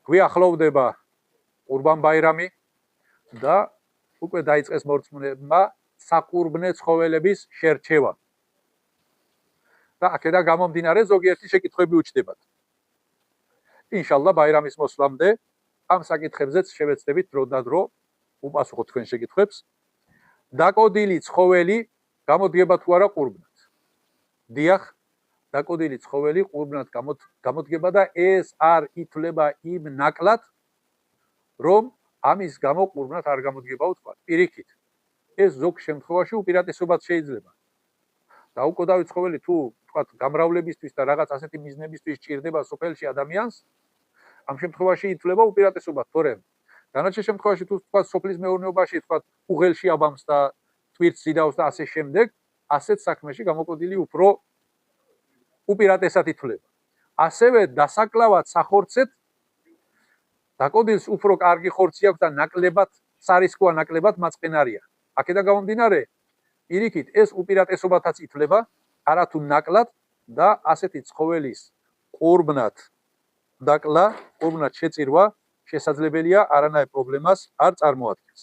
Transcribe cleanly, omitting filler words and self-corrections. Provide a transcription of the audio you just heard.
გვიახლოვდება ყურბან-ბაირამი და უკვე დაიწყეს მორწმუნეებმა საყურბნე ცხოველების შერჩევა. და აქედან გამომდინარე ზოგიერთი შეკითხვები უჩნდებათ. ინშალლა ბაირამის მოსვლამდე ამ საკითხებზეც შევეცდებით დრო და დრო უპასუხოთ თქვენ შეკითხვებს. დაკოდილი ცხოველი გამოდგება თუ არა ყურბნად? დიახ, დაკოდილი ცხოველი ყურბნად გამოდგება და ეს არ ითვლება იმ ნაკლად, რომ ამის გამო ყურბნად არ გამოდგება ვთქვა. პირიქით, ეს ზოგ შემთხვევაში უპირატესობად შეიძლება. დაუკოდავი ცხოველი თუ ვთქვათ გამრავლებისთვის და რაღაც ასეთი მიზნებისთვის ჭირდება სოფელში ადამიანს, ამ შემთხვევაში ითვლება უპირატესობად, თორემ დანარჩენ შემთხვევაში თუ ვთქვათ სოფლის მეურნეობაში ვთქვათ უღელში აბამს და ტვირთს იდავს და ასე შემდეგ, ასეთ საქმეში გამოკოდილი უფრო უპირატესად ითვლება. ასევე დასაკლავად სახორცეთ დაკოდილს უფრო კარგი ხორცი აქვს და ნაკლებად სარისკოა, ნაკლებად მაწყენარია. აქედან გამომდინარე, პირიქით ეს უპირატესობათაც ითვლება, არათუ ნაკლად და ასეთი ცხოველის ყურბნად დაკლა, ყურბნად შეწირვა შესაძლებელია, არანაირ პრობლემას არ წარმოადგენს.